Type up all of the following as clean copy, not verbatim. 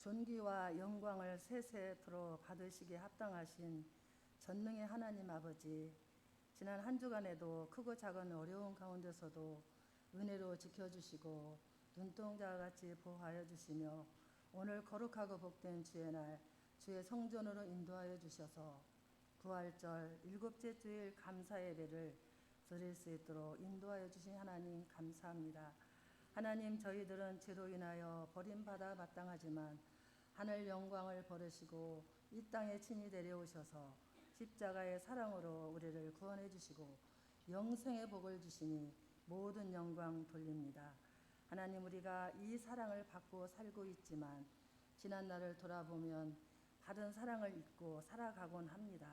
존귀와 영광을 세세토록 받으시기에 합당하신 전능의 하나님 아버지, 지난 한 주간에도 크고 작은 어려운 가운데서도 은혜로 지켜주시고 눈동자와 같이 보호하여 주시며 오늘 거룩하고 복된 주의 날 주의 성전으로 인도하여 주셔서 부활절 일곱째 주일 감사 예배를 드릴 수 있도록 인도하여 주신 하나님 감사합니다. 하나님, 저희들은 죄로 인하여 버림받아 마땅하지만 하늘 영광을 버리시고 이 땅에 친히 내려오셔서 십자가의 사랑으로 우리를 구원해 주시고 영생의 복을 주시니 모든 영광 돌립니다. 하나님, 우리가 이 사랑을 받고 살고 있지만 지난 날을 돌아보면 받은 사랑을 잊고 살아가곤 합니다.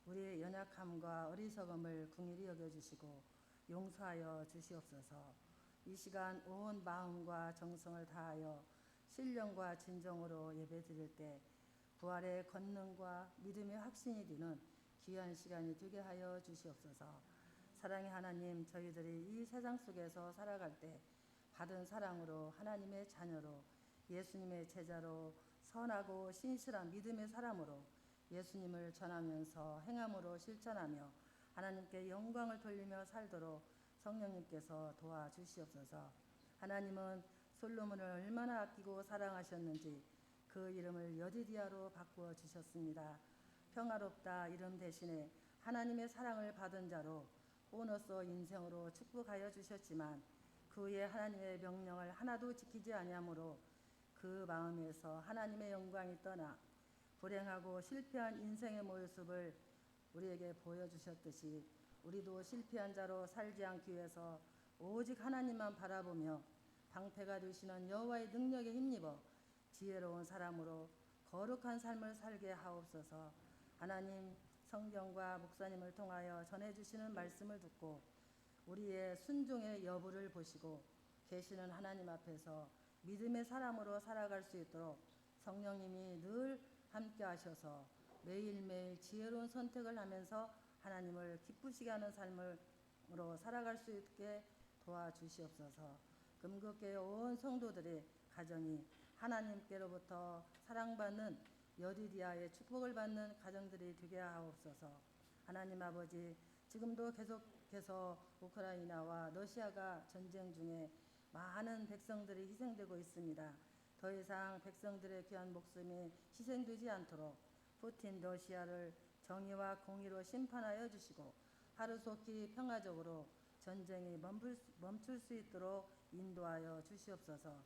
우리의 연약함과 어리석음을 긍휼히 여겨주시고 용서하여 주시옵소서. 이 시간 온 마음과 정성을 다하여 신령과 진정으로 예배드릴 때 부활의 권능과 믿음의 확신이 되는 귀한 시간이 되게 하여 주시옵소서. 사랑의 하나님, 저희들이 이 세상 속에서 살아갈 때 받은 사랑으로 하나님의 자녀로 예수님의 제자로 선하고 신실한 믿음의 사람으로 예수님을 전하면서 행함으로 실천하며 하나님께 영광을 돌리며 살도록 성령님께서 도와주시옵소서. 하나님은 솔로몬을 얼마나 아끼고 사랑하셨는지 그 이름을 여디디아로 바꾸어 주셨습니다. 평화롭다 이름 대신에 하나님의 사랑을 받은 자로 보너스 인생으로 축복하여 주셨지만 그의 하나님의 명령을 하나도 지키지 아니하므로 그 마음에서 하나님의 영광이 떠나 불행하고 실패한 인생의 모습을 우리에게 보여주셨듯이 우리도 실패한 자로 살지 않기 위해서 오직 하나님만 바라보며 방패가 되시는 여호와의 능력에 힘입어 지혜로운 사람으로 거룩한 삶을 살게 하옵소서. 하나님, 성경과 목사님을 통하여 전해주시는 말씀을 듣고 우리의 순종의 여부를 보시고 계시는 하나님 앞에서 믿음의 사람으로 살아갈 수 있도록 성령님이 늘 함께 하셔서 매일매일 지혜로운 선택을 하면서 하나님을 기쁘시게 하는 삶으로 살아갈 수 있게 도와주시옵소서. 금급교회 온 성도들의 가정이 하나님께로부터 사랑받는 여디디아의 축복을 받는 가정들이 되게 하옵소서. 하나님 아버지, 지금도 계속해서 우크라이나와 러시아가 전쟁 중에 많은 백성들이 희생되고 있습니다. 더 이상 백성들의 귀한 목숨이 희생되지 않도록 푸틴 러시아를 정의와 공의로 심판하여 주시고 하루속히 평화적으로 전쟁이 멈출 수 있도록 인도하여 주시옵소서.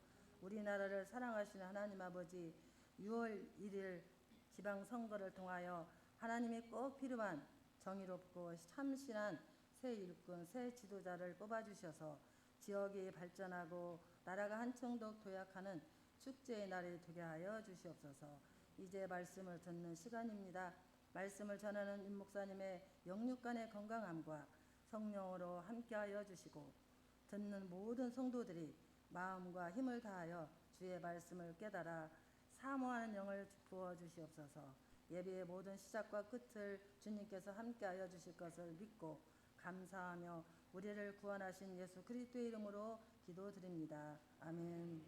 우리나라를 사랑하시는 하나님 아버지, 6월 1일 지방선거를 통하여 하나님이 꼭 필요한 정의롭고 참신한 새 일꾼, 새 지도자를 뽑아주셔서 지역이 발전하고 나라가 한층 더 도약하는 축제의 날이 되게 하여 주시옵소서. 이제 말씀을 듣는 시간입니다. 말씀을 전하는 임 목사님의 영육간의 건강함과 성령으로 함께하여 주시고 듣는 모든 성도들이 마음과 힘을 다하여 주의 말씀을 깨달아 사모하는 영을 부어 주시옵소서. 예배의 모든 시작과 끝을 주님께서 함께하여 주실 것을 믿고 감사하며 우리를 구원하신 예수 그리스도의 이름으로 기도드립니다. 아멘.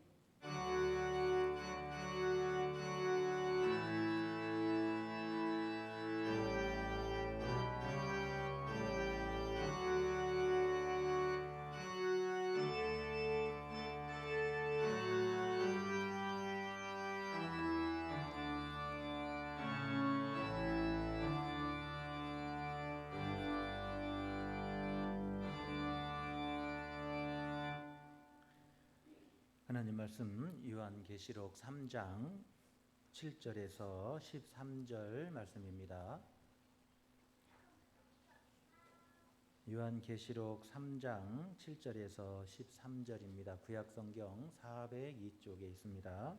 하나님 말씀 요한계시록 3장 7절에서 13절 말씀입니다. 요한계시록 3장 7절에서 13절입니다. 구약성경 402쪽에 있습니다.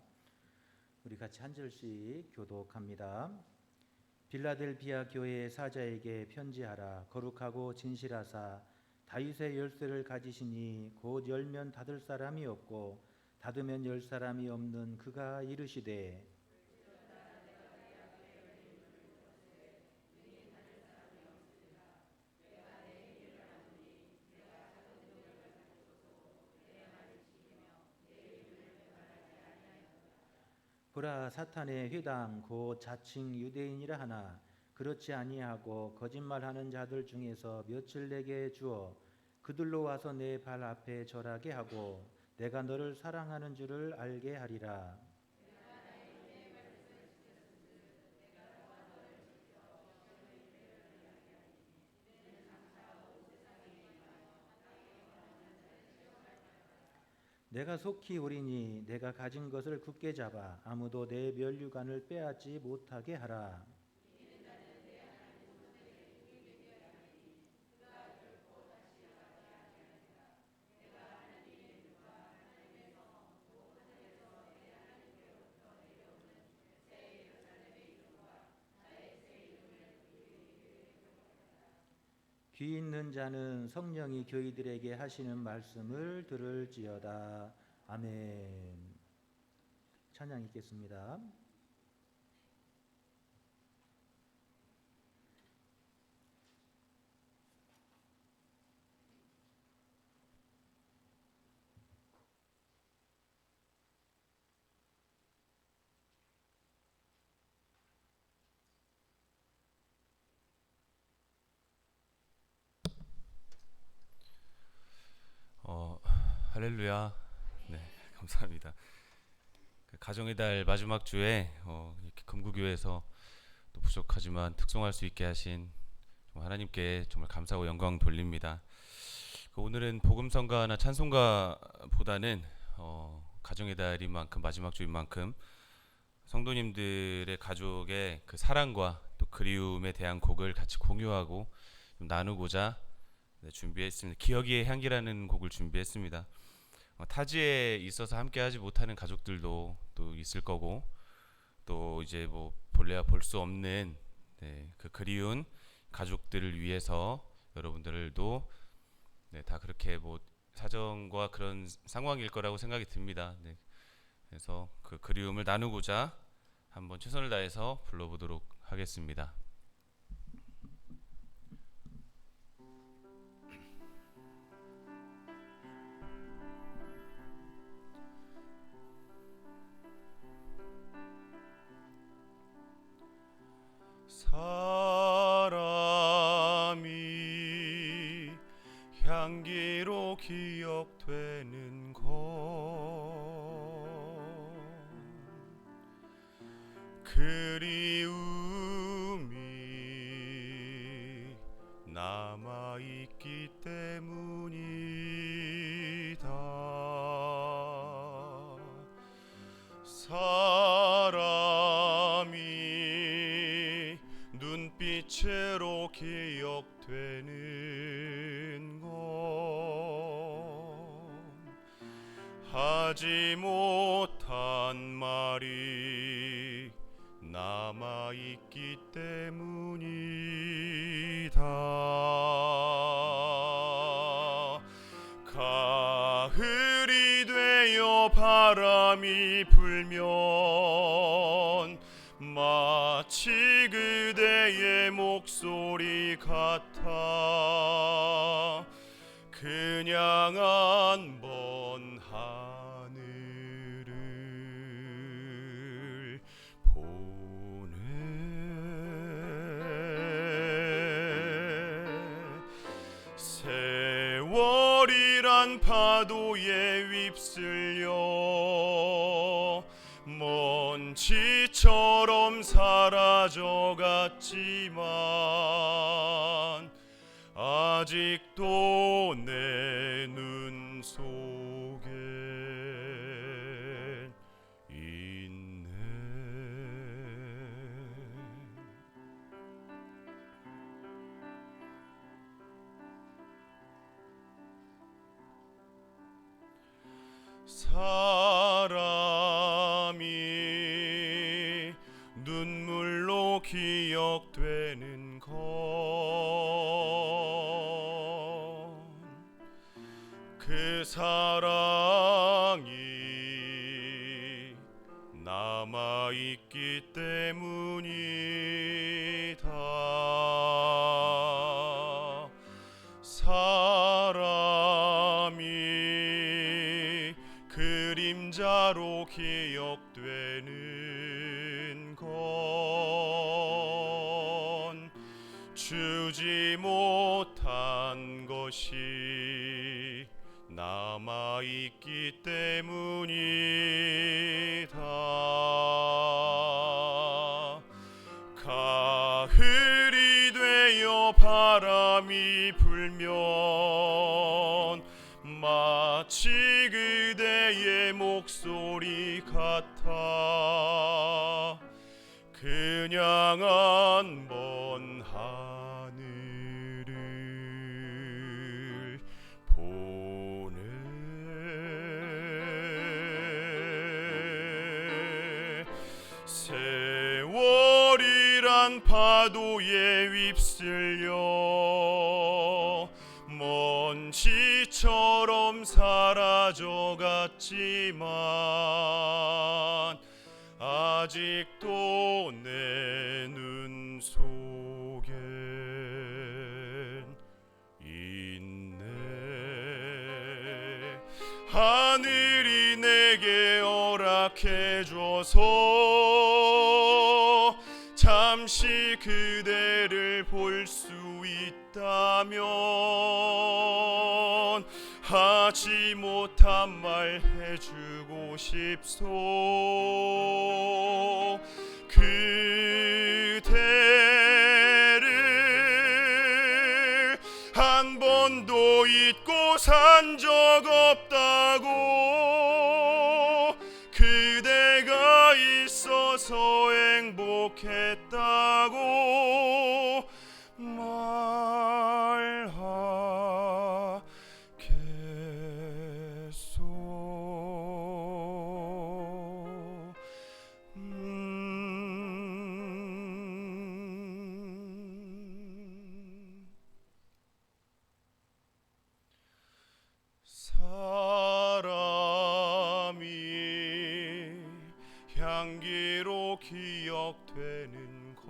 우리 같이 한 절씩 교독합니다. 빌라델비아 교회의 사자에게 편지하라. 거룩하고 진실하사 다윗의 열쇠를 가지시니 곧 열면 닫을 사람이 없고 닫으면 열 사람이 없는 그가 이르시되 보라 사탄의 회당 곧 자칭 유대인이라 하나 그렇지 아니하고 거짓말하는 자들 중에서 몇을 내게 주어 그들로 와서 내 발 앞에 절하게 하고 내가 너를 사랑하는 줄을 알게 하리라. 내가 속히 오리니 내가 가진 것을 굳게 잡아 아무도 내 면류관을 빼앗지 못하게 하라. 귀 있는 자는 성령이 교회들에게 하시는 말씀을 들을지어다. 아멘. 찬양 읽겠습니다. 할렐루야. 네, 감사합니다. 가정의 달 마지막 주에 이렇게 금구교회에서 또 부족하지만 특송할 수 있게 하신 하나님께 정말 감사하고 영광 돌립니다. 오늘은 복음성가나 찬송가보다는 가정의 달인 만큼 마지막 주인 만큼 성도님들의 가족의 그 사랑과 또 그리움에 대한 곡을 같이 공유하고 좀 나누고자 준비했습니다. 기억의 향기라는 곡을 준비했습니다. 타지에 있어서 함께하지 못하는 가족들도 또 있을 거고 또 이제 뭐 볼래야 볼 수 없는 그 그리운 가족들을 위해서 여러분들도 다 그렇게 뭐 사정과 그런 상황일 거라고 생각이 듭니다. 그래서 그 그리움을 나누고자 한번 최선을 다해서 불러보도록 하겠습니다. 사람이 향기로 기억되는 것 그리움이 남아있기 때문이다. 사람이 눈빛으로 기억되는 건 하지 못한 말이 남아있기 때문이다. 가을이 되어 바람이 불면 마치 그대의 목소리 같아 그냥 한 번 하늘을 보네. 세월이란 파도에 휩쓸려 먼지처럼 사라져갔지만 아직도 내 눈 속에 있네. 사람이 눈물로 기억되는 것 그 사랑이 남아있기 때문이다. 사람이 그림자로 기억되는 주지 못한 것이 남아있기 때문이다. 가을이 되어 바람이 불면 마치 그대의 목소리 같아 그냥 한 번 하늘을 보네. 세월이란 파도에 휩쓸려 먼지처럼 사라져갔지만 아직도 내 눈 속엔 있네. 하늘이 내게 허락해줘서 잠시 그대를 볼 수 있다면 하지 못한 말 해주고 싶소. 그대를 한 번도 잊고 산 적 없다고 그대가 있어서 행복했다고 말하겠소. 사람이 향기로 기억되는 건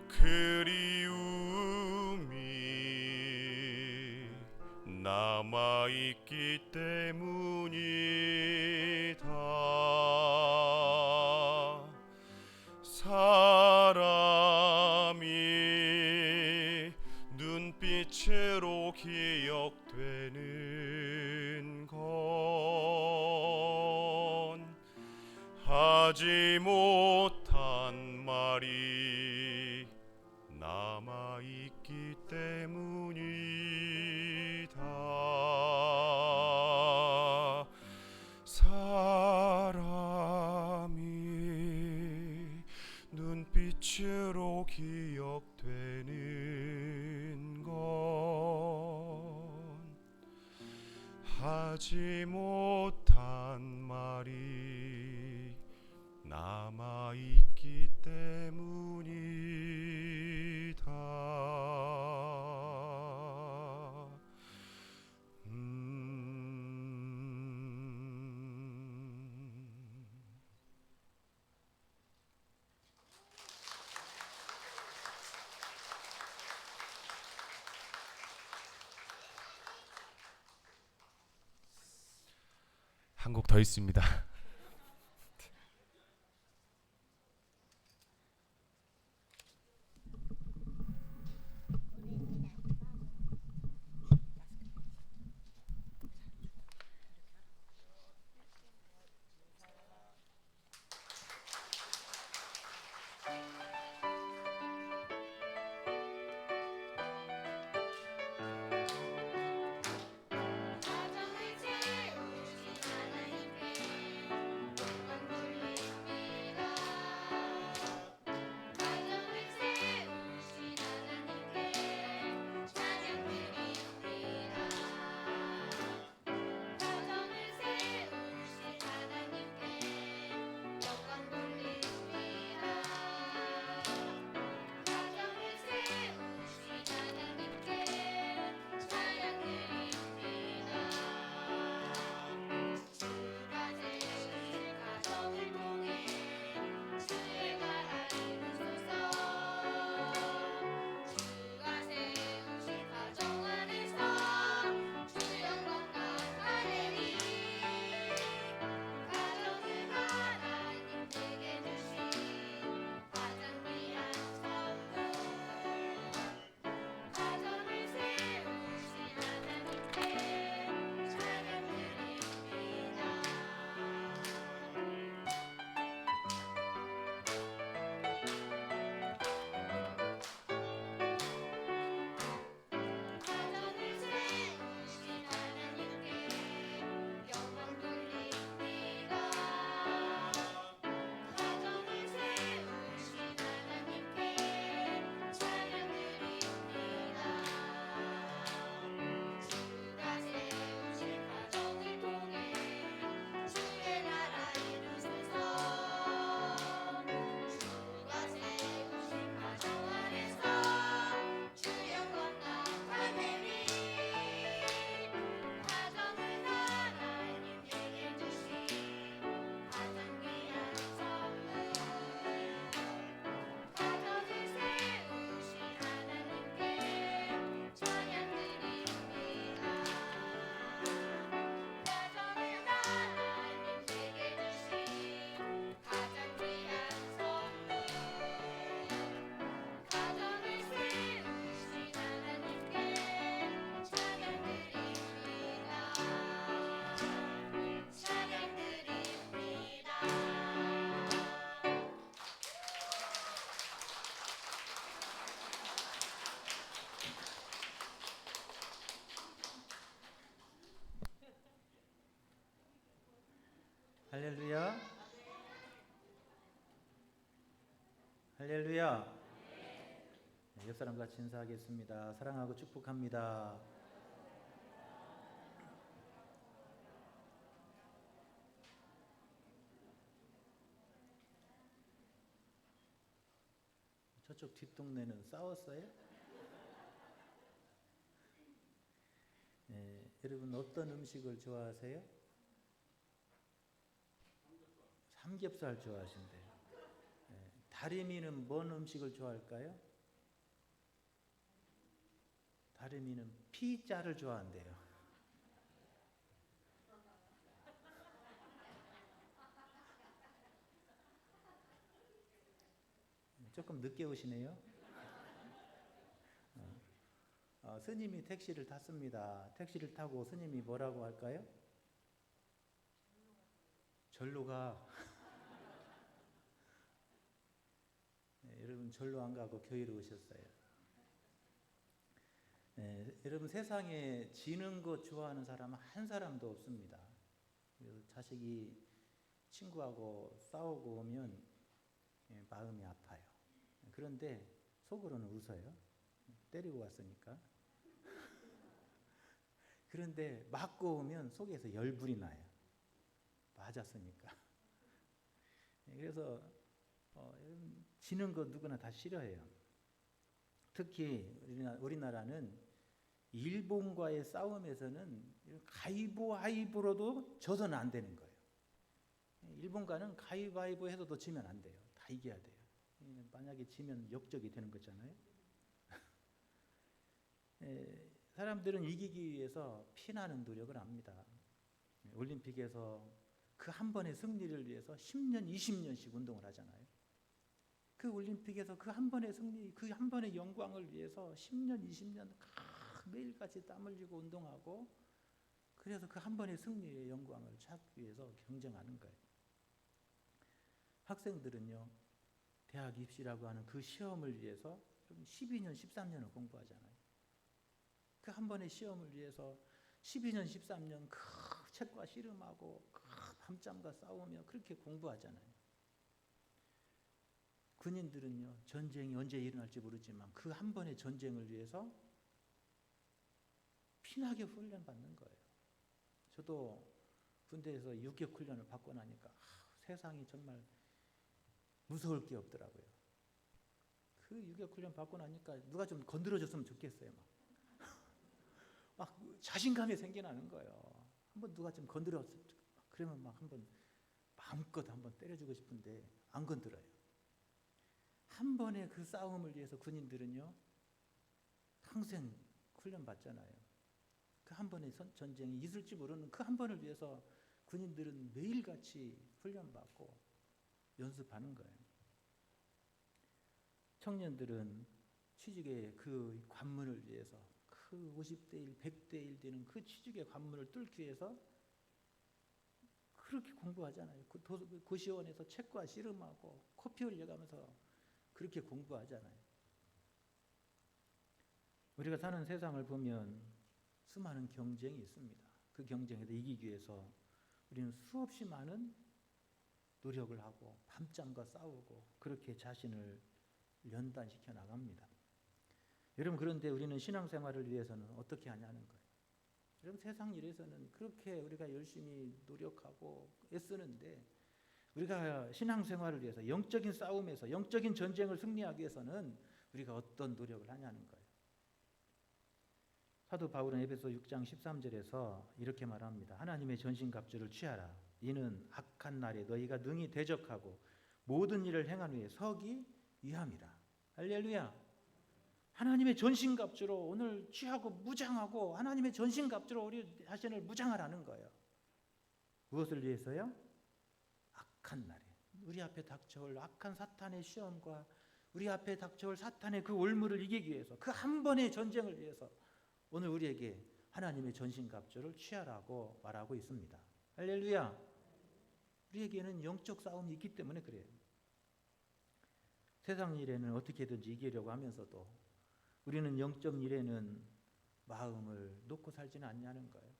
그리움이 남아있기 때문이다. 사람이 눈빛으로 기억되는 건 하지 못한 말이 남아있기 때문이다. 사람이 눈빛으로 기억되는 건 하지 못한 말이 남아있기 때문이다. 한 곡 더 있습니다. 가정을 채우신 하나님께 할렐루야. 할렐루야. 네, 옆 사람 같이 인사하겠습니다. 사랑하고 축복합니다. 저쪽 뒷동네는 싸웠어요? 네, 여러분 어떤 음식을 좋아하세요? 삼겹살 좋아하신대요. 네, 다리미는 뭔 음식을 좋아할까요? 다리미는 피자를 좋아한대요. 조금 늦게 오시네요. 스님이 택시를 탔습니다. 택시를 타고 스님이 뭐라고 할까요? 절로 가. 네, 여러분 절로 안 가고 교회로 오셨어요. 네, 여러분 세상에 지는 것 좋아하는 사람은 한 사람도 없습니다. 그래서 자식이 친구하고 싸우고 오면 마음이 아파요. 그런데 속으로는 웃어요. 때리고 왔으니까. 그런데 맞고 오면 속에서 열불이 나요. 맞았으니까. 그래서 지는 거 누구나 다 싫어해요. 특히 우리나라는 일본과의 싸움에서는 가위바위보로도 져서는 안 되는 거예요. 일본과는 가위바위보 해서도 지면 안 돼요. 다 이겨야 돼요. 만약에 지면 역적이 되는 거잖아요. 사람들은 이기기 위해서 피나는 노력을 합니다. 올림픽에서 그 한 번의 승리를 위해서 10년, 20년씩 운동을 하잖아요. 그 올림픽에서 그 한 번의 승리, 그 한 번의 영광을 위해서 10년, 20년 매일같이 땀 흘리고 운동하고, 그래서 그 한 번의 승리의 영광을 찾기 위해서 경쟁하는 거예요. 학생들은요, 대학 입시라고 하는 그 시험을 위해서 12년, 13년을 공부하잖아요. 그 한 번의 시험을 위해서 12년, 13년 그 책과 씨름하고 그 밤잠과 싸우며 그렇게 공부하잖아요. 군인들은요, 전쟁이 언제 일어날지 모르지만 그 한 번의 전쟁을 위해서 피나게 훈련받는 거예요. 저도 군대에서 유격 훈련을 받고 나니까 세상이 정말 무서울 게 없더라고요. 그 유격 훈련 받고 나니까 누가 좀 건드려줬으면 좋겠어요. 막 자신감이 생겨나는 거예요. 한번 누가 좀 건드렸으면 그러면 막 한번 마음껏 한번 때려주고 싶은데 안 건드려요. 한 번의 그 싸움을 위해서 군인들은요, 평생 훈련 받잖아요. 그 한 번의 전쟁이 있을지 모르는 그 한 번을 위해서 군인들은 매일같이 훈련받고 연습하는 거예요. 청년들은 취직의 그 관문을 위해서 그 50대 1, 100대 1 되는 그 취직의 관문을 뚫기 위해서 그렇게 공부하잖아요. 고시원에서 책과 씨름하고 코피 흘려가면서 그렇게 공부하잖아요. 우리가 사는 세상을 보면 수많은 경쟁이 있습니다. 그 경쟁에서 이기기 위해서 우리는 수없이 많은 노력을 하고 밤잠과 싸우고 그렇게 자신을 연단시켜 나갑니다. 여러분, 그런데 우리는 신앙생활을 위해서는 어떻게 하냐는 거예요. 여러분, 세상 일에서는 그렇게 우리가 열심히 노력하고 애쓰는데 우리가 신앙생활을 위해서 영적인 싸움에서 영적인 전쟁을 승리하기 위해서는 우리가 어떤 노력을 하냐는 거예요. 사도 바울은 에베소 6장 13절에서 이렇게 말합니다. 하나님의 전신갑주를 취하라. 이는 악한 날에 너희가 능히 대적하고 모든 일을 행한 후에 서기 위함이라. 할렐루야. 하나님의 전신갑주로 오늘 취하고 무장하고 하나님의 전신갑주로 우리 자신을 무장하라는 거예요. 무엇을 위해서요? 악한 날에 우리 앞에 닥쳐올 악한 사탄의 시험과 우리 앞에 닥쳐올 사탄의 그 올무를 이기기 위해서 그 한 번의 전쟁을 위해서 오늘 우리에게 하나님의 전신갑주를 취하라고 말하고 있습니다. 할렐루야. 우리에게는 영적 싸움이 있기 때문에 그래요. 세상 일에는 어떻게든지 이기려고 하면서도 우리는 영적 일에는 마음을 놓고 살지는 않냐는 거예요.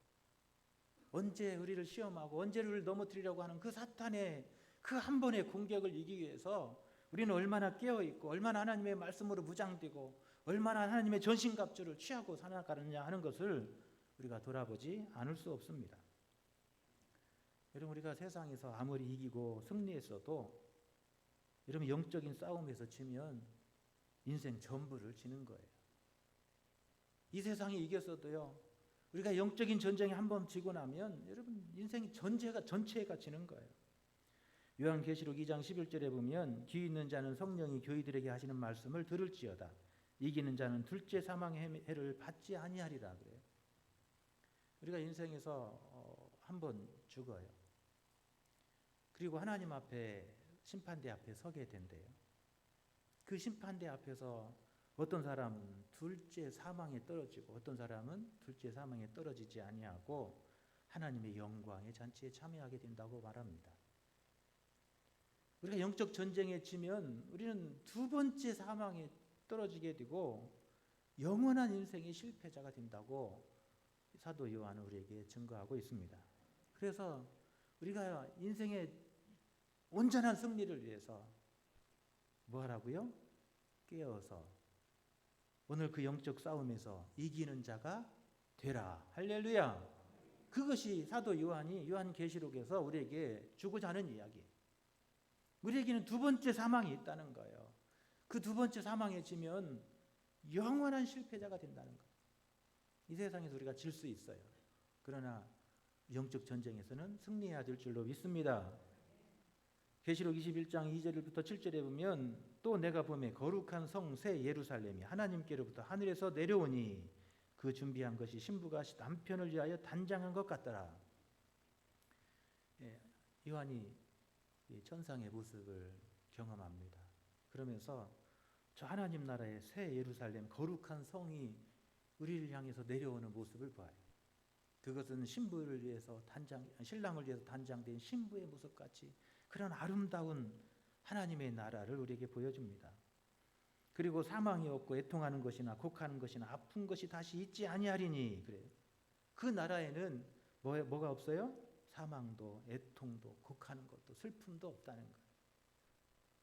언제 우리를 시험하고 언제 우리를 넘어뜨리려고 하는 그 사탄의 그 한 번의 공격을 이기기 위해서 우리는 얼마나 깨어있고 얼마나 하나님의 말씀으로 무장되고 얼마나 하나님의 전신갑주를 취하고 살아가느냐 하는 것을 우리가 돌아보지 않을 수 없습니다. 여러분, 우리가 세상에서 아무리 이기고 승리했어도 여러분, 영적인 싸움에서 지면 인생 전부를 지는 거예요. 이 세상이 이겼어도요, 우리가 영적인 전쟁에 한번 지고 나면 여러분, 인생이 전체가 지는 거예요. 요한계시록 2장 11절에 보면 귀 있는 자는 성령이 교회들에게 하시는 말씀을 들을지어다. 이기는 자는 둘째 사망의 해를 받지 아니하리라 그래요. 우리가 인생에서 한번 죽어요. 그리고 하나님 앞에 심판대 앞에 서게 된대요. 그 심판대 앞에서 어떤 사람은 둘째 사망에 떨어지고 어떤 사람은 둘째 사망에 떨어지지 아니하고 하나님의 영광의 잔치에 참여하게 된다고 말합니다. 우리가 영적 전쟁에 지면 우리는 두 번째 사망에 떨어지게 되고 영원한 인생의 실패자가 된다고 사도 요한은 우리에게 증거하고 있습니다. 그래서 우리가 인생의 온전한 승리를 위해서 뭐 하라고요? 깨어서 오늘 그 영적 싸움에서 이기는 자가 되라. 할렐루야. 그것이 사도 요한이 요한계시록에서 우리에게 주고자 하는 이야기. 우리에게는 두 번째 사망이 있다는 거예요. 그 두 번째 사망에 지면 영원한 실패자가 된다는 거예요. 이 세상에서 우리가 질 수 있어요. 그러나 영적 전쟁에서는 승리해야 될 줄로 믿습니다. 계시록 21장 2절부터 7절에 보면 또 내가 보매 거룩한 성 새 예루살렘이 하나님께로부터 하늘에서 내려오니 그 준비한 것이 신부가 남편을 위하여 단장한 것 같더라. 요한이 천상의 모습을 경험합니다. 그러면서 저 하나님 나라의 새 예루살렘 거룩한 성이 우리를 향해서 내려오는 모습을 봐요. 그것은 신랑을 위해서 단장된 신부의 모습같이 그런 아름다운 하나님의 나라를 우리에게 보여줍니다. 그리고 사망이 없고 애통하는 것이나 곡하는 것이나 아픈 것이 다시 있지 아니하리니 그래요. 그 나라에는 뭐가 없어요? 사망도 애통도 곡하는 것도 슬픔도 없다는 거예요.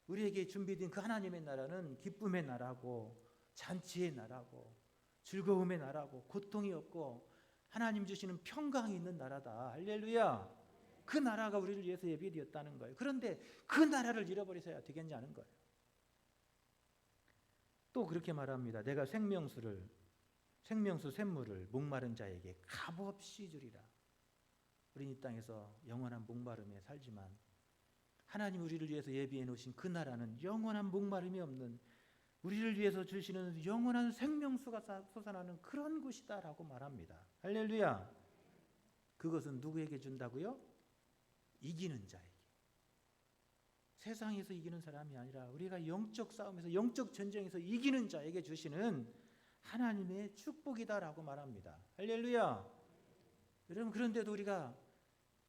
우리에게 준비된 그 하나님의 나라는 기쁨의 나라고 잔치의 나라고 즐거움의 나라고 고통이 없고 하나님 주시는 평강이 있는 나라다. 할렐루야. 그 나라가 우리를 위해서 예비되었다는 거예요. 그런데 그 나라를 잃어버리셔야 되겠냐는 거예요. 또 그렇게 말합니다. 내가 생명수 샘물을 목마른 자에게 값없이 주리라. 우리 이 땅에서 영원한 목마름에 살지만 하나님 우리를 위해서 예비해 놓으신 그 나라는 영원한 목마름이 없는 우리를 위해서 주시는 영원한 생명수가 솟아나는 그런 곳이다라고 말합니다. 할렐루야. 그것은 누구에게 준다고요? 이기는 자에게. 세상에서 이기는 사람이 아니라 우리가 영적 싸움에서 영적 전쟁에서 이기는 자에게 주시는 하나님의 축복이다라고 말합니다. 할렐루야. 여러분, 그런데도 우리가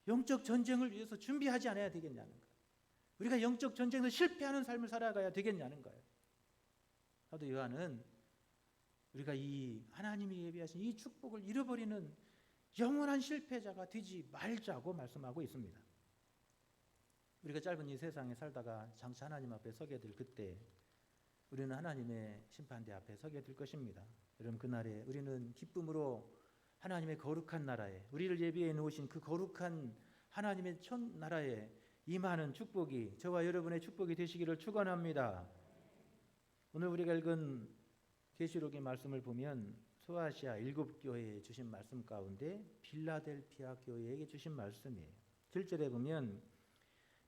영적 전쟁을 위해서 준비하지 않아야 되겠냐는 거예요. 우리가 영적 전쟁에서 실패하는 삶을 살아가야 되겠냐는 거예요. 사도 요한은 우리가 이 하나님이 예비하신 이 축복을 잃어버리는 영원한 실패자가 되지 말자고 말씀하고 있습니다. 우리가 짧은 이 세상에 살다가 장차 하나님 앞에 서게 될 그때 우리는 하나님의 심판대 앞에 서게 될 것입니다. 여러분, 그날에 우리는 기쁨으로 하나님의 거룩한 나라에 우리를 예비해 놓으신 그 거룩한 하나님의 나라에 임하는 축복이 저와 여러분의 축복이 되시기를 축원합니다. 오늘 우리가 읽은 계시록의 말씀을 보면 소아시아 7교회에 주신 말씀 가운데 빌라델피아 교회에게 주신 말씀이에요. 7절에 보면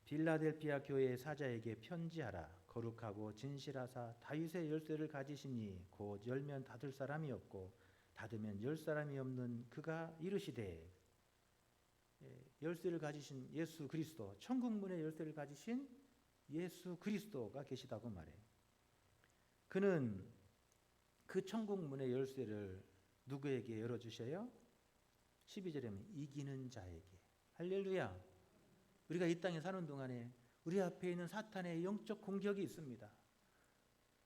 빌라델피아 교회의 사자에게 편지하라. 거룩하고 진실하사 다윗의 열쇠를 가지시니 곧 열면 닫을 사람이 없고 닫으면 열 사람이 없는 그가 이르시되, 열쇠를 가지신 예수 그리스도, 천국문의 열쇠를 가지신 예수 그리스도가 계시다고 말해요. 그는 그 천국문의 열쇠를 누구에게 열어주셔요? 12절에 보면 이기는 자에게. 할렐루야. 우리가 이 땅에 사는 동안에 우리 앞에 있는 사탄의 영적 공격이 있습니다.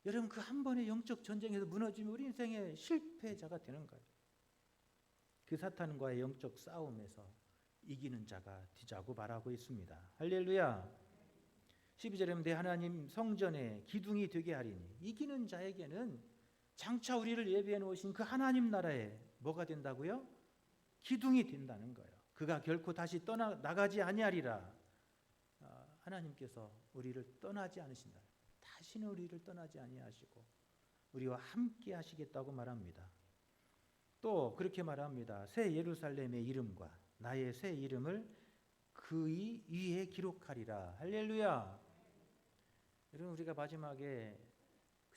여러분, 그 한 번의 영적 전쟁에서 무너지면 우리 인생의 실패자가 되는 거예요. 그 사탄과의 영적 싸움에서 이기는 자가 되자고 말하고 있습니다. 할렐루야. 12절에 보면 내 하나님 성전에 기둥이 되게 하리니, 이기는 자에게는 장차 우리를 예비해 놓으신 그 하나님 나라에 뭐가 된다고요? 기둥이 된다는 거예요. 그가 결코 다시 나가지 아니하리라. 하나님께서 우리를 떠나지 않으신다. 다시는 우리를 떠나지 아니하시고 우리와 함께 하시겠다고 말합니다. 또 그렇게 말합니다. 새 예루살렘의 이름과 나의 새 이름을 그의 위에 기록하리라. 할렐루야. 여러분, 우리가 마지막에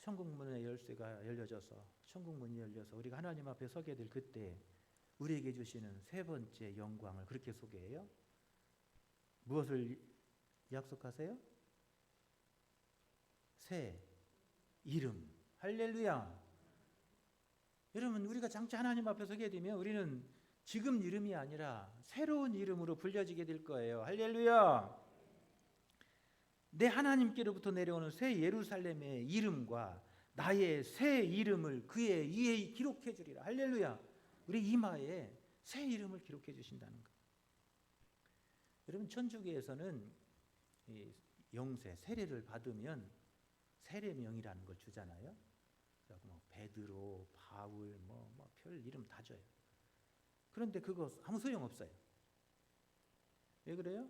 천국문의 열쇠가 열려져서, 천국문이 열려서 우리가 하나님 앞에 서게 될 그때 우리에게 주시는 세 번째 영광을 그렇게 소개해요. 무엇을 약속하세요? 새 이름. 할렐루야. 여러분, 우리가 장차 하나님 앞에 서게 되면 우리는 지금 이름이 아니라 새로운 이름으로 불려지게 될 거예요. 할렐루야. 내 하나님께로부터 내려오는 새 예루살렘의 이름과 나의 새 이름을 그의 위에 기록해 주리라. 할렐루야. 우리 이마에 새 이름을 기록해 주신다는 것. 여러분, 천주교에서는 이 영세 세례를 받으면 세례명이라는 걸 주잖아요. 그래서 뭐 베드로, 바울, 별 이름 다 줘요. 그런데 그거 아무 소용 없어요. 왜 그래요?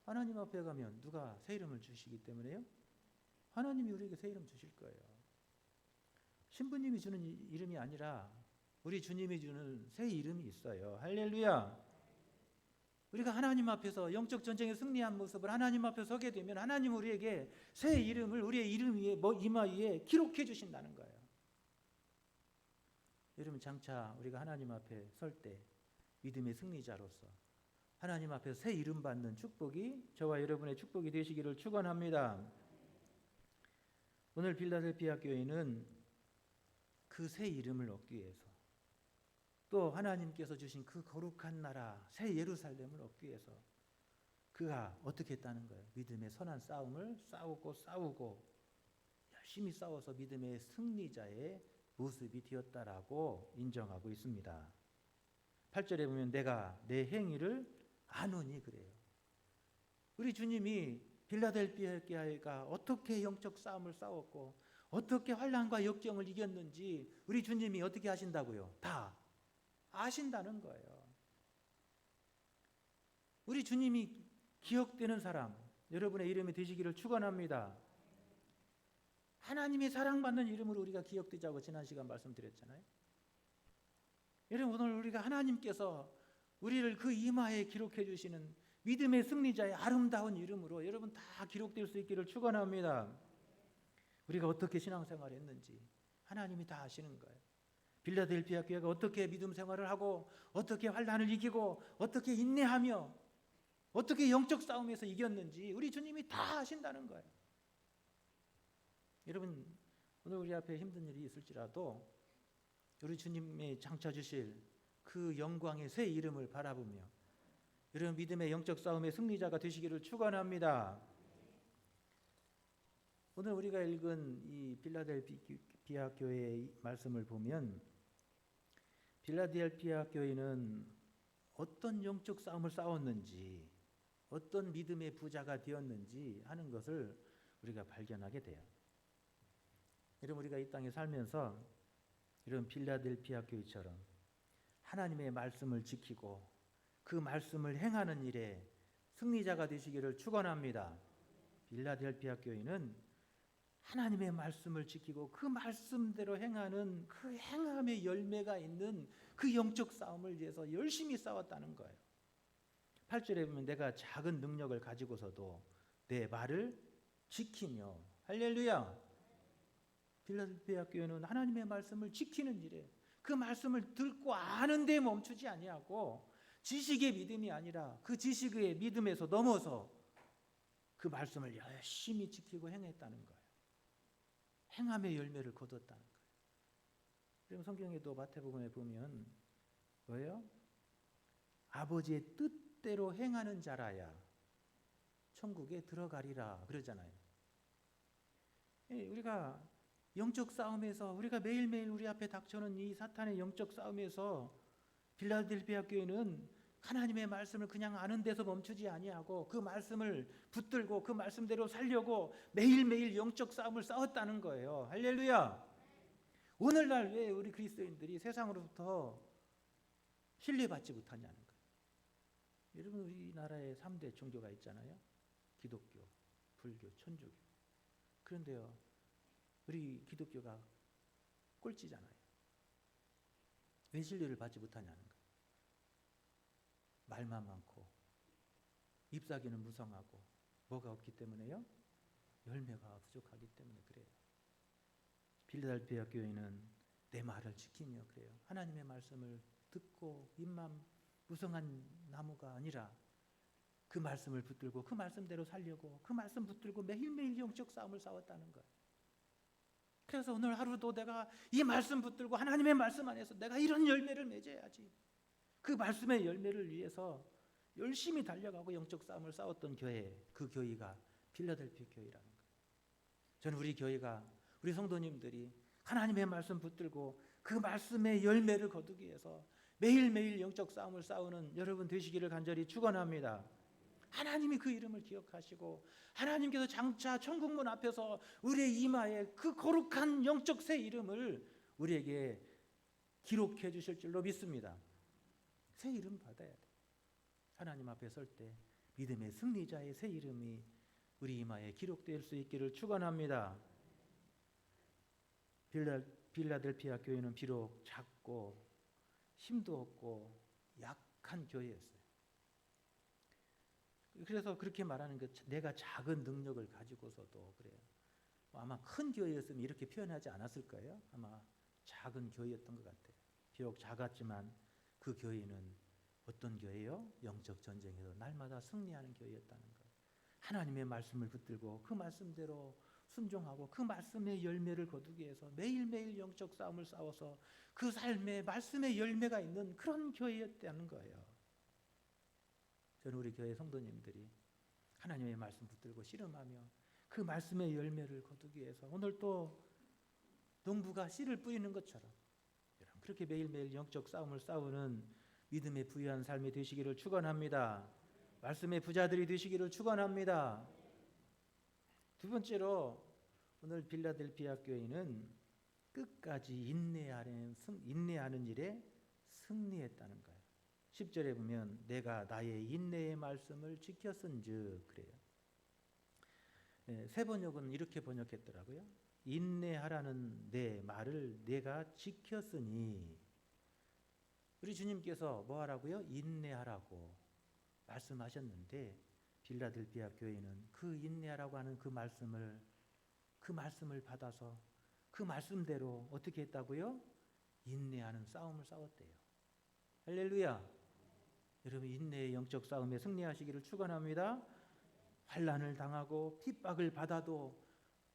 하나님 앞에 가면 누가 새 이름을 주시기 때문에요. 하나님이 우리에게 새 이름 주실 거예요. 신부님이 주는 이름이 아니라 우리 주님이 주는 새 이름이 있어요. 할렐루야. 우리가 하나님 앞에서 영적 전쟁에 승리한 모습을 하나님 앞에 서게 되면 하나님 우리에게 새 이름을 우리의 이름 위에 이마 위에 기록해 주신다는 거예요. 여러분, 장차 우리가 하나님 앞에 설 때 믿음의 승리자로서 하나님 앞에 새 이름 받는 축복이 저와 여러분의 축복이 되시기를 축원합니다. 오늘 빌라델피아 교회는 그 새 이름을 얻기 위해서, 또 하나님께서 주신 그 거룩한 나라 새 예루살렘을 얻기 위해서 그가 어떻게 했다는 거예요? 믿음의 선한 싸움을 싸우고 열심히 싸워서 믿음의 승리자의 모습이 되었다라고 인정하고 있습니다. 8절에 보면 내가 내 행위를 아노니 그래요. 우리 주님이 빌라델피아 교회가 어떻게 영적 싸움을 싸웠고 어떻게 환난과 역경을 이겼는지 우리 주님이 어떻게 하신다고요? 다 아신다는 거예요. 우리 주님이 기억되는 사람, 여러분의 이름이 되시기를 축원합니다. 하나님의 사랑받는 이름으로 우리가 기억되자고 지난 시간 말씀드렸잖아요. 여러분, 오늘 우리가 하나님께서 우리를 그 이마에 기록해 주시는 믿음의 승리자의 아름다운 이름으로 여러분 다 기록될 수 있기를 축원합니다. 우리가 어떻게 신앙생활을 했는지 하나님이 다 아시는 거예요. 빌라델피아 교회가 어떻게 믿음 생활을 하고 어떻게 환난을 이기고 어떻게 인내하며 어떻게 영적 싸움에서 이겼는지 우리 주님이 다 아신다는 거예요. 여러분, 오늘 우리 앞에 힘든 일이 있을지라도 우리 주님의 장차 주실 그 영광의 새 이름을 바라보며 여러분 믿음의 영적 싸움의 승리자가 되시기를 축원합니다. 오늘 우리가 읽은 이 빌라델피아 교회의 말씀을 보면 빌라델피아 교회는 어떤 영적 싸움을 싸웠는지 어떤 믿음의 부자가 되었는지 하는 것을 우리가 발견하게 돼요. 여러분, 우리가 이 땅에 살면서 이런 빌라델피아 교회처럼 하나님의 말씀을 지키고 그 말씀을 행하는 일에 승리자가 되시기를 축원합니다. 빌라델피아 교회는 하나님의 말씀을 지키고 그 말씀대로 행하는 그 행함의 열매가 있는 그 영적 싸움을 위해서 열심히 싸웠다는 거예요. 8절에 보면 내가 작은 능력을 가지고서도 내 말을 지키며, 할렐루야. 빌라델피아 교회는 하나님의 말씀을 지키는 일에 그 말씀을 듣고 아는 데 멈추지 아니하고 지식의 믿음이 아니라 그 지식의 믿음에서 넘어서 그 말씀을 열심히 지키고 행했다는 거예요. 행함의 열매를 거뒀다는 거예요. 그럼 성경에도 마태복음에 보면 뭐예요? 아버지의 뜻대로 행하는 자라야 천국에 들어가리라 그러잖아요. 우리가 영적 싸움에서 우리가 매일매일 우리 앞에 닥쳐오는 이 사탄의 영적 싸움에서 빌라델피아 교회는 하나님의 말씀을 그냥 아는 데서 멈추지 아니하고 그 말씀을 붙들고 그 말씀대로 살려고 매일매일 영적 싸움을 싸웠다는 거예요. 할렐루야. 오늘날 왜 우리 그리스도인들이 세상으로부터 신뢰받지 못하냐는 거예요. 여러분, 우리나라에 3대 종교가 있잖아요. 기독교, 불교, 천주교. 그런데요, 우리 기독교가 꼴찌잖아요. 왜 신뢰를 받지 못하냐는 거예요. 말만 많고 잎사귀는 무성하고 뭐가 없기 때문에요? 열매가 부족하기 때문에 그래요. 빌라델피아 교회는 내 말을 지키며 그래요. 하나님의 말씀을 듣고 잎만 무성한 나무가 아니라 그 말씀을 붙들고 그 말씀대로 살려고 그 말씀 붙들고 매일매일 영적 싸움을 싸웠다는 거예요. 그래서 오늘 하루도 내가 이 말씀 붙들고 하나님의 말씀 안에서 내가 이런 열매를 맺어야지. 그 말씀의 열매를 위해서 열심히 달려가고 영적 싸움을 싸웠던 교회, 그 교회가 빌라델피아 교회라는 거예요. 저는 우리 교회가, 우리 성도님들이 하나님의 말씀 붙들고 그 말씀의 열매를 거두기 위해서 매일매일 영적 싸움을 싸우는 여러분 되시기를 간절히 축원합니다. 하나님이 그 이름을 기억하시고 하나님께서 장차 천국문 앞에서 우리의 이마에 그 거룩한 영적 새 이름을 우리에게 기록해 주실 줄로 믿습니다. 새 이름 받아야 돼. 하나님 앞에 설 때 믿음의 승리자의 새 이름이 우리 이마에 기록될 수 있기를 축원합니다. 빌라델피아 교회는 비록 작고 힘도 없고 약한 교회였어요. 그래서 그렇게 말하는 게 내가 작은 능력을 가지고서도 그래요. 아마 큰 교회였으면 이렇게 표현하지 않았을 거예요. 아마 작은 교회였던 것 같아요. 비록 작았지만 그 교회는 어떤 교회요? 영적 전쟁에서 날마다 승리하는 교회였다는 거예요. 하나님의 말씀을 붙들고 그 말씀대로 순종하고 그 말씀의 열매를 거두기 위해서 매일매일 영적 싸움을 싸워서 그 삶에 말씀의 열매가 있는 그런 교회였다는 거예요. 저는 우리 교회 성도님들이 하나님의 말씀 붙들고 씨름하며 그 말씀의 열매를 거두기 위해서 오늘 또 농부가 씨를 뿌리는 것처럼 그렇게 매일매일 영적 싸움을 싸우는 믿음의 부유한 삶이 되시기를 축원합니다. 말씀의 부자들이 되시기를 축원합니다. 두 번째로 오늘 빌라델피아 교회는 끝까지 인내하는 일에 승리했다는 거예요. 10절에 보면 내가 나의 인내의 말씀을 지켰은즉 그래요. 세 번역은 이렇게 번역했더라고요. 인내하라는 내 말을 내가 지켰으니. 우리 주님께서 뭐 하라고요? 인내하라고 말씀하셨는데 빌라델피아 교회는 그 인내하라고 하는 그 말씀을 받아서 그 말씀대로 어떻게 했다고요? 인내하는 싸움을 싸웠대요. 할렐루야. 여러분 인내의 영적 싸움에 승리하시기를 축원합니다. 환난을 당하고 핍박을 받아도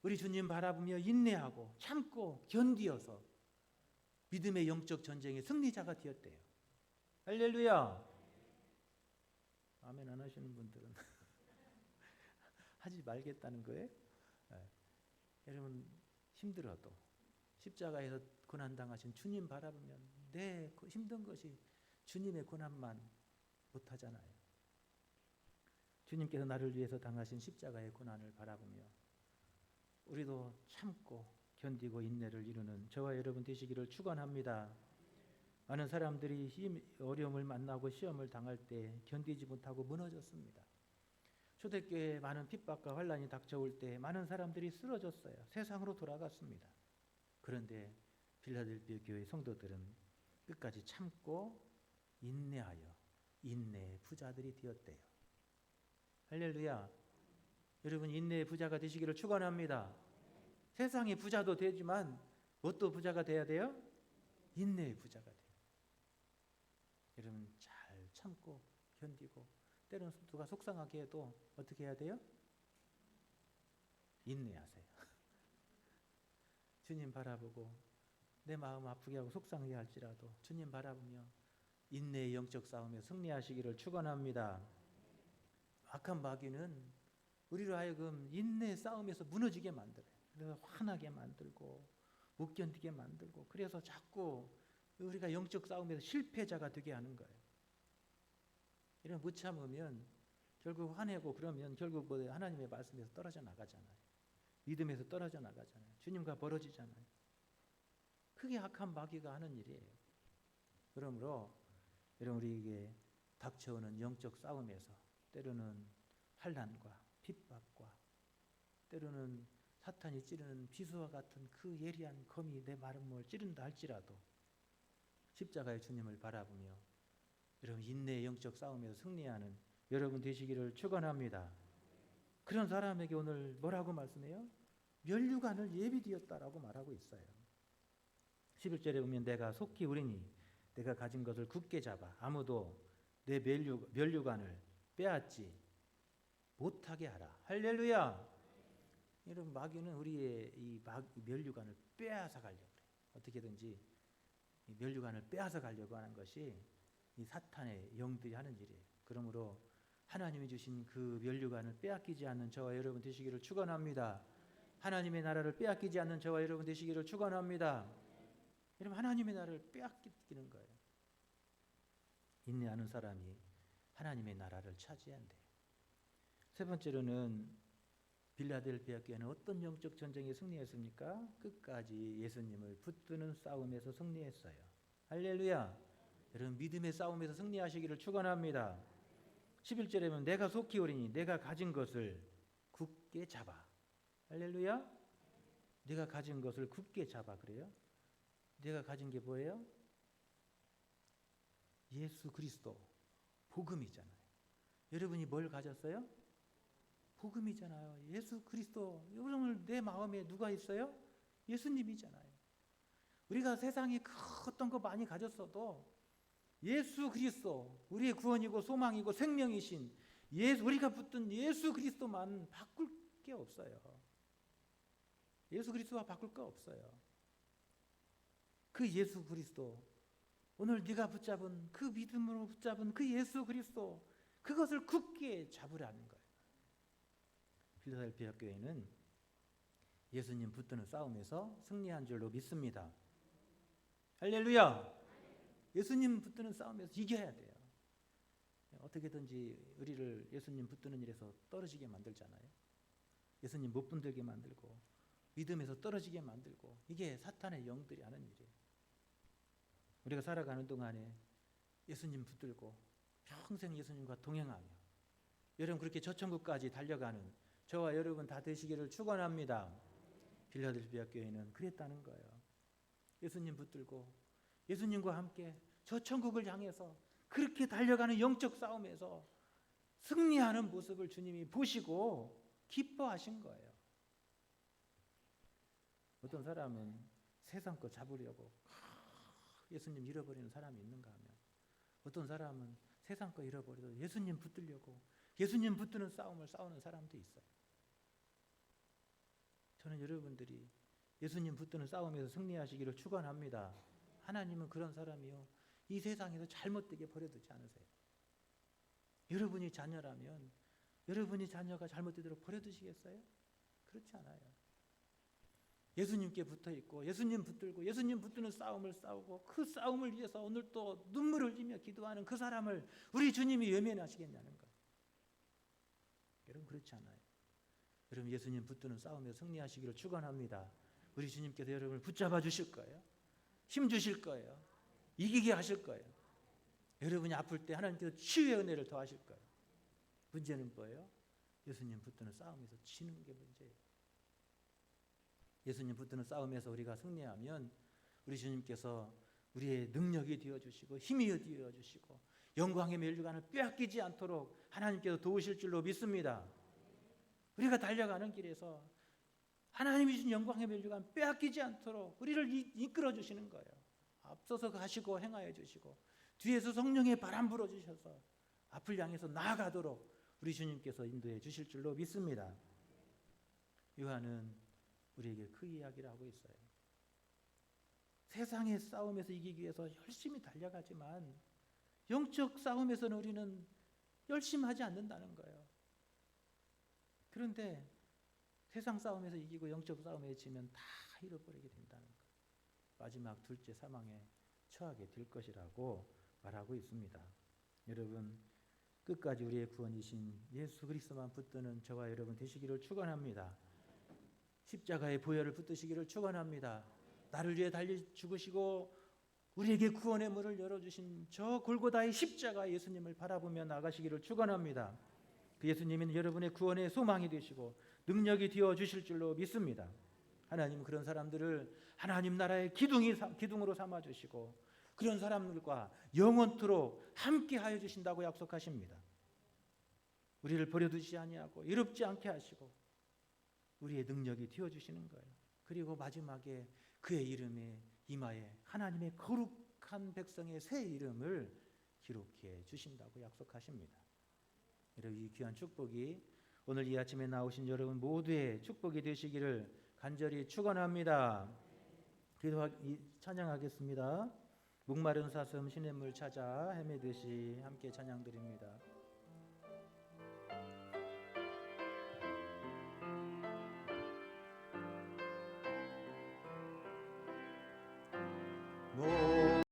우리 주님 바라보며 인내하고 참고 견디어서 믿음의 영적 전쟁의 승리자가 되었대요. 할렐루야. 아멘 안 하시는 분들은 하지 말겠다는 거예요. 여러분 힘들어도 십자가에서 고난당하신 주님 바라보면 내 힘든 것이 주님의 고난만 못하잖아요. 주님께서 나를 위해서 당하신 십자가의 고난을 바라보며 우리도 참고 견디고 인내를 이루는 저와 여러분 되시기를 축원합니다. 많은 사람들이 어려움을 만나고 시험을 당할 때 견디지 못하고 무너졌습니다. 초대교회에 많은 핍박과 환난이 닥쳐올 때 많은 사람들이 쓰러졌어요. 세상으로 돌아갔습니다. 그런데 빌라델피아 교회 성도들은 끝까지 참고 인내하여 인내의 부자들이 되었대요. 할렐루야. 여러분 인내의 부자가 되시기를 축원합니다. 세상의 부자도 되지만 무엇도 부자가 돼야 돼요? 인내의 부자가 돼요. 여러분 잘 참고 견디고 때로는 누가 속상하게 해도 어떻게 해야 돼요? 인내하세요. 주님 바라보고 내 마음 아프게 하고 속상하게 할지라도 주님 바라보며 인내의 영적 싸움에 승리하시기를 축원합니다. 악한 마귀는 우리로 하여금 인내의 싸움에서 무너지게 만들어요. 그래서 화나게 만들고 못 견디게 만들고 그래서 자꾸 우리가 영적 싸움에서 실패자가 되게 하는 거예요. 이런 못 참으면 결국 화내고 그러면 결국 뭐 하나님의 말씀에서 떨어져 나가잖아요. 믿음에서 떨어져 나가잖아요. 주님과 벌어지잖아요. 그게 악한 마귀가 하는 일이에요. 그러므로 여러분 우리에게 닥쳐오는 영적 싸움에서 때로는 환난과 핍박과 때로는 사탄이 찌르는 비수와 같은 그 예리한 검이 내 마음을 찌른다 할지라도 십자가의 주님을 바라보며 여러분 인내의 영적 싸움에서 승리하는 여러분 되시기를 축원합니다. 그런 사람에게 오늘 뭐라고 말씀해요? 면류관을 예비되었다라고 말하고 있어요. 11절에 보면 내가 속히 우리니 내가 가진 것을 굳게 잡아 아무도 내 면류관을 빼앗지 못하게 하라. 할렐루야. 여러분 마귀는 우리의 이 면류관을 빼앗아 가려고 그래요. 어떻게든지 이 면류관을 빼앗아 가려고 하는 것이 이 사탄의 영들이 하는 일이에요. 그러므로 하나님이 주신 그 면류관을 빼앗기지 않는 저와 여러분 되시기를 축원합니다. 하나님의 나라를 빼앗기지 않는 저와 여러분 되시기를 축원합니다. 여러분 하나님의 나라를 빼앗기는 거예요. 인내하는 사람이 하나님의 나라를 차지한대요. 세 번째로는 빌라델피아 교회는 어떤 영적 전쟁에 승리했습니까? 끝까지 예수님을 붙드는 싸움에서 승리했어요. 할렐루야. 여러분 믿음의 싸움에서 승리하시기를 축원합니다. 11절에 보면 내가 속히 오리니 내가 가진 것을 굳게 잡아. 할렐루야. 내가 가진 것을 굳게 잡아. 그래요? 내가 가진 게 뭐예요? 예수 그리스도 복음이잖아요. 여러분이 뭘 가졌어요? 복음이잖아요. 예수 그리스도. 여러분 내 마음에 누가 있어요? 예수님이잖아요. 우리가 세상에 어떤 거 많이 가졌어도 예수 그리스도 우리의 구원이고 소망이고 생명이신 우리가 붙든 예수 그리스도만 바꿀 게 없어요. 예수 그리스도와 바꿀 거 없어요. 그 예수 그리스도 오늘 네가 붙잡은 그 믿음으로 붙잡은 그 예수 그리스도 그것을 굳게 잡으라는 거예요. 필라델피아 교회는 예수님 붙드는 싸움에서 승리한 줄로 믿습니다. 할렐루야. 예수님 붙드는 싸움에서 이겨야 돼요. 어떻게든지 우리를 예수님 붙드는 일에서 떨어지게 만들잖아요. 예수님 못 붙들게 만들고 믿음에서 떨어지게 만들고 이게 사탄의 영들이 하는 일이에요. 우리가 살아가는 동안에 예수님 붙들고 평생 예수님과 동행하며 여러분 그렇게 저천국까지 달려가는 저와 여러분 다 되시기를 축원합니다. 빌라델피아 교회는 그랬다는 거예요. 예수님 붙들고 예수님과 함께 저천국을 향해서 그렇게 달려가는 영적 싸움에서 승리하는 모습을 주님이 보시고 기뻐하신 거예요. 어떤 사람은 세상 거 잡으려고 예수님 잃어버리는 사람이 있는가 하면 어떤 사람은 세상 거 잃어버려도 예수님 붙들려고 예수님 붙드는 싸움을 싸우는 사람도 있어요. 저는 여러분들이 예수님 붙드는 싸움에서 승리하시기를 축원합니다. 하나님은 그런 사람이요 이 세상에서 잘못되게 버려두지 않으세요. 여러분이 자녀라면 여러분이 자녀가 잘못되도록 버려두시겠어요? 그렇지 않아요. 예수님께 붙어있고 예수님 붙들고 예수님 붙드는 싸움을 싸우고 그 싸움을 위해서 오늘 또 눈물을 흘리며 기도하는 그 사람을 우리 주님이 외면하시겠냐는 거예요. 여러분 그렇지 않아요. 여러분 예수님 붙드는 싸움에 승리하시기를 축원합니다. 우리 주님께서 여러분을 붙잡아 주실 거예요. 힘 주실 거예요. 이기게 하실 거예요. 여러분이 아플 때 하나님께서 치유의 은혜를 더하실 거예요. 문제는 뭐예요? 예수님 붙드는 싸움에서 지는 게 문제예요. 예수님 붙드는 싸움에서 우리가 승리하면 우리 주님께서 우리의 능력이 되어주시고 힘이 되어주시고 영광의 면류관을 빼앗기지 않도록 하나님께서 도우실 줄로 믿습니다. 우리가 달려가는 길에서 하나님이 주신 영광의 면류관 빼앗기지 않도록 우리를 이끌어 주시는 거예요. 앞서서 가시고 행하여 주시고 뒤에서 성령의 바람 불어 주셔서 앞을 향해서 나아가도록 우리 주님께서 인도해 주실 줄로 믿습니다. 요한은 우리에게 그 이야기를 하고 있어요. 세상의 싸움에서 이기기 위해서 열심히 달려가지만 영적 싸움에서는 우리는 열심히 하지 않는다는 거예요. 그런데 세상 싸움에서 이기고 영적 싸움에 지면 다 잃어버리게 된다는 거예요. 마지막 둘째 사망에 처하게 될 것이라고 말하고 있습니다. 여러분 끝까지 우리의 구원이신 예수 그리스도만 붙드는 저와 여러분 되시기를 축원합니다. 십자가의 보혈을 붙드시기를 축원합니다. 나를 위해 달려 죽으시고 우리에게 구원의 문을 열어주신 저 골고다의 십자가 예수님을 바라보며 나가시기를 축원합니다. 그 예수님은 여러분의 구원의 소망이 되시고 능력이 되어 주실 줄로 믿습니다. 하나님은 그런 사람들을 하나님 나라의 기둥으로 삼아 주시고 그런 사람들과 영원토록 함께하여 주신다고 약속하십니다. 우리를 버려두지 아니하고 이롭지 않게 하시고 우리의 능력이 되어 주시는 거예요. 그리고 마지막에 그의 이름에 이마에 하나님의 거룩한 백성의 새 이름을 기록해 주신다고 약속하십니다. 여러분, 이 귀한 축복이 오늘 이 아침에 나오신 여러분 모두의 축복이 되시기를 간절히 축원합니다. 찬양하겠습니다. 목마른 사슴 시냇물 찾아 헤매듯이 함께 찬양드립니다. 모